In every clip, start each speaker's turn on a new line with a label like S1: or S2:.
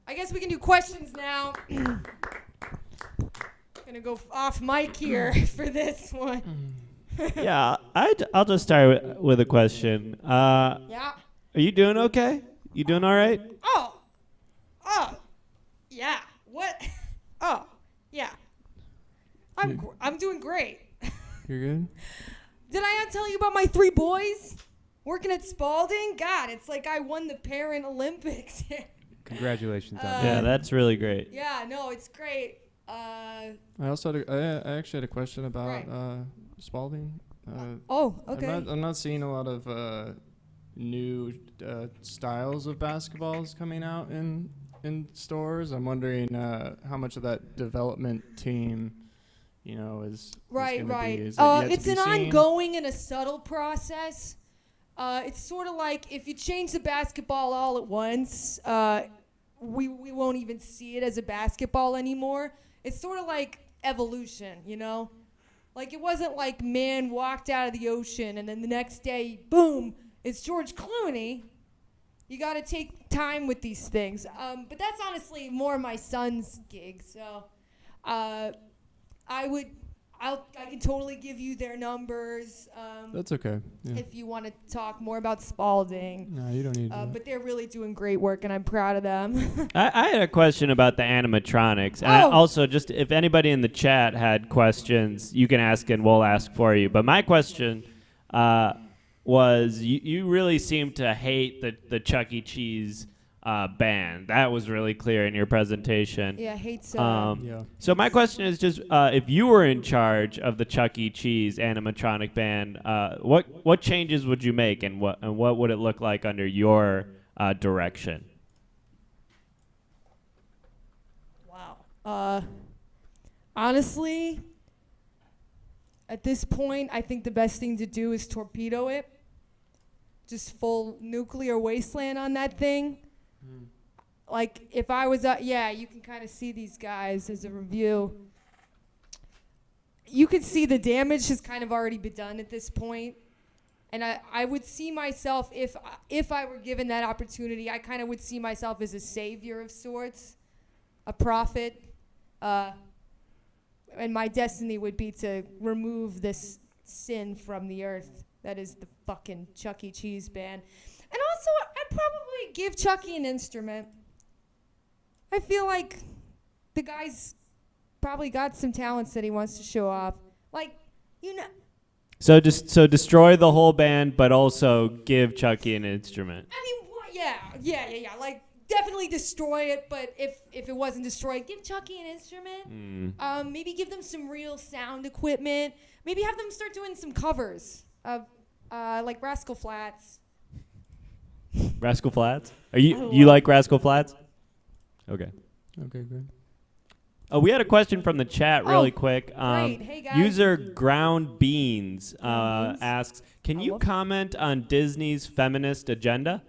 S1: I guess we can do questions now. Gonna go off mic here for this one.
S2: Yeah, I'll just start with a question.
S1: Yeah.
S2: Are you doing okay? You doing all right?
S1: Oh, yeah. What? Oh, yeah. I'm doing great.
S3: You're good?
S1: Did I not tell you about my 3 boys working at Spalding? God, it's like I won the Parent Olympics.
S3: Congratulations on that.
S2: Yeah, that's really great.
S1: Yeah, no, it's great.
S3: I also I actually had a question about Spalding.
S1: Okay.
S3: I'm not seeing a lot of new styles of basketballs coming out in stores. I'm wondering how much of that development team, is
S1: Right.
S3: be. Is it yet to
S1: It's
S3: be
S1: an
S3: seen?
S1: ongoing and a subtle process. It's sort of like if you change the basketball all at once, we won't even see it as a basketball anymore. It's sort of like evolution, Like it wasn't like man walked out of the ocean and then the next day, boom, it's George Clooney. You got to take time with these things. But that's honestly more my son's gig. So I can totally give you their numbers.
S3: That's okay. Yeah.
S1: If you want to talk more about Spalding.
S3: No, you don't need to.
S1: But they're really doing great work, and I'm proud of them.
S2: I had a question about the animatronics. And also, just if anybody in the chat had questions, you can ask and we'll ask for you. But my question was, you really seem to hate the Chuck E. Cheese band. That was really clear in your presentation.
S1: Yeah, hate
S2: So my question is just, if you were in charge of the Chuck E. Cheese animatronic band, what changes would you make, and what would it look like under your direction?
S1: Wow. Honestly, at this point, I think the best thing to do is torpedo it. Just full nuclear wasteland on that thing. Like, if I was, you can kind of see these guys as a review. You could see the damage has kind of already been done at this point. And I would see myself, if I were given that opportunity, I kind of would see myself as a savior of sorts, a prophet. And my destiny would be to remove this sin from the earth that is the fucking Chuck E. Cheese band. And also, I'd probably give Chucky an instrument. I feel like the guy's probably got some talents that he wants to show off. Like,
S2: So destroy the whole band, but also give Chucky an instrument.
S1: I mean, yeah. Like, definitely destroy it, but if it wasn't destroyed, give Chucky an instrument. Maybe give them some real sound equipment. Maybe have them start doing some covers of, like, Rascal Flatts.
S2: Rascal Flatts? You like Rascal Flatts? Okay.
S3: Okay, good.
S2: Oh, we had a question from the chat really quick.
S1: Great. Hey, guys.
S2: User Ground Beans asks, can you comment on Disney's feminist agenda?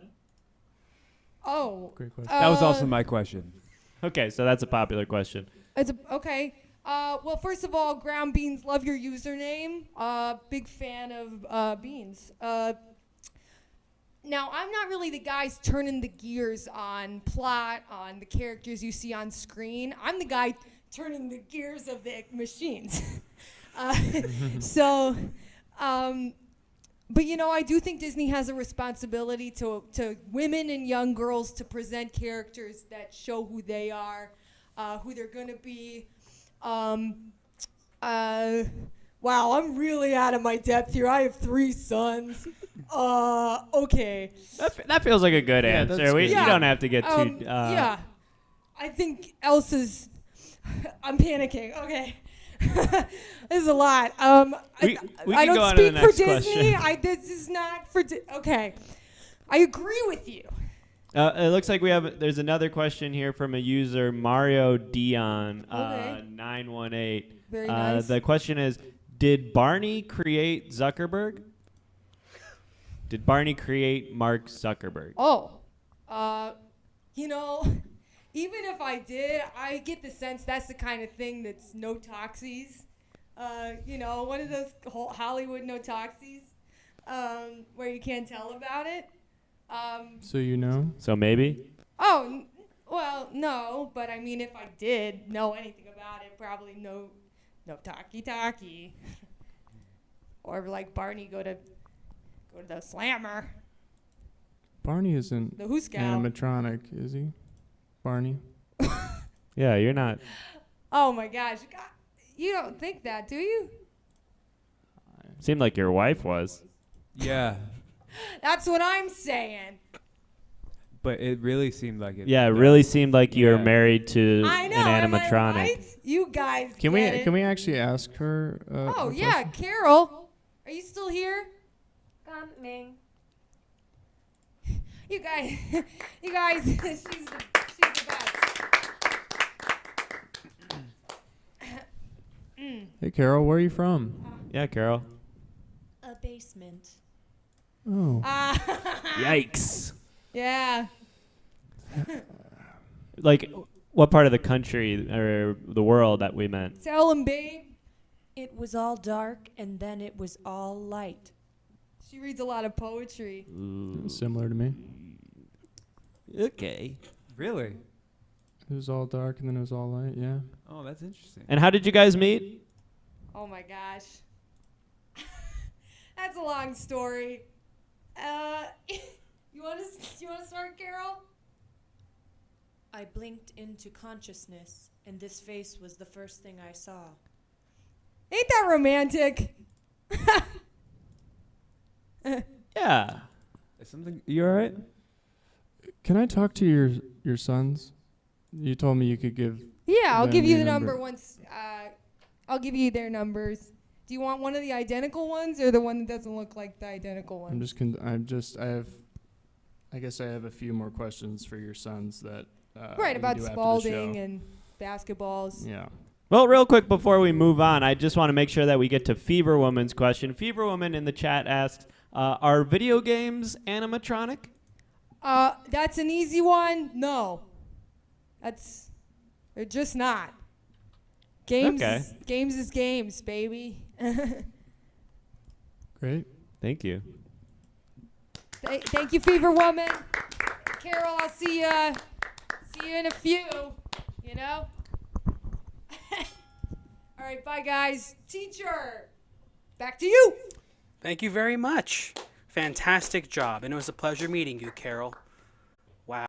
S1: Oh.
S3: Great question.
S4: That was also my question.
S2: Okay, so that's a popular question.
S1: Okay. Well, first of all, Ground Beans, love your username. Big fan of Beans. Now, I'm not really the guys turning the gears on plot, on the characters you see on screen. I'm the guy turning the gears of the machines. But I do think Disney has a responsibility to women and young girls to present characters that show who they are, who they're going to be. Wow, I'm really out of my depth here. I have 3 sons. Okay.
S2: That feels like a good answer. You don't have to get too...
S1: yeah. I think Elsa's... I'm panicking. Okay. This is a lot.
S2: We
S1: I
S2: can go
S1: don't
S2: on to the
S1: speak for
S2: next
S1: Disney.
S2: question.
S1: This is not for... Okay. I agree with you.
S2: It looks like there's another question here from a user, Mario Dion, 918.
S1: Very nice.
S2: The question is, did Barney create Zuckerberg? Did Barney create Mark Zuckerberg?
S1: Even if I did, I get the sense that's the kind of thing that's no toxies. One of those Hollywood no toxies where you can't tell about it.
S3: So you know?
S2: So maybe?
S1: Oh, No, but I mean, if I did know anything about it, probably no talkie. Or like Barney, go to the Slammer.
S3: Barney isn't
S1: The Who's Gal.
S3: animatronic, is he? Barney?
S2: Yeah, you're not.
S1: Oh my gosh, you don't think that, do you?
S2: Seemed like your wife was.
S4: Yeah,
S1: That's what I'm saying.
S4: but it really seemed like it.
S2: Yeah, it really seemed like you were
S4: Yeah.
S2: married to
S1: I know.
S2: an
S1: Am I
S2: animatronic.
S1: right? You guys.
S3: Can
S1: get
S3: we
S1: it.
S3: actually ask her?
S1: Oh
S3: a
S1: yeah,
S3: question?
S1: Carol, are you still here?
S5: Coming.
S1: You guys, she's the best.
S3: Hey, Carol, where are you from?
S2: Yeah, Carol.
S5: A basement.
S3: Oh,
S2: Yikes.
S1: Yeah.
S2: Like, what part of the country or the world that we meant?
S1: Tell him, babe.
S5: It was all dark and then it was all light.
S1: She reads a lot of poetry.
S3: similar to me.
S2: Okay.
S4: Really?
S3: It was all dark and then it was all light. Yeah.
S4: Oh, that's interesting.
S2: And how did you guys meet?
S1: Oh my gosh. That's a long story. You want to start, Carol?
S5: I blinked into consciousness and this face was the first thing I saw.
S1: Ain't that romantic?
S2: Yeah.
S4: Is something? You all right?
S3: Can I talk to your sons? You told me you could give.
S1: Yeah, I'll
S3: them
S1: give you
S3: your
S1: the number once. I'll give you their numbers. Do you want one of the identical ones or the one that doesn't look like the identical one?
S3: I guess I have a few more questions for your sons that.
S1: Right,
S3: we can
S1: about
S3: do after the
S1: Spalding
S3: show.
S1: and basketballs.
S3: Yeah.
S2: Well, real quick before we move on, I just want to make sure that we get to Fever Woman's question. Fever Woman in the chat asks, are video games animatronic?
S1: That's an easy one. No. They're just not. Games
S2: Okay.
S1: Games is games, baby.
S3: Great.
S2: Thank you.
S1: Thank you, Fever Woman. Carol, I'll see you in a few, you know? All right, bye, guys. Teacher, back to you.
S6: Thank you very much. Fantastic job, and it was a pleasure meeting you, Carol.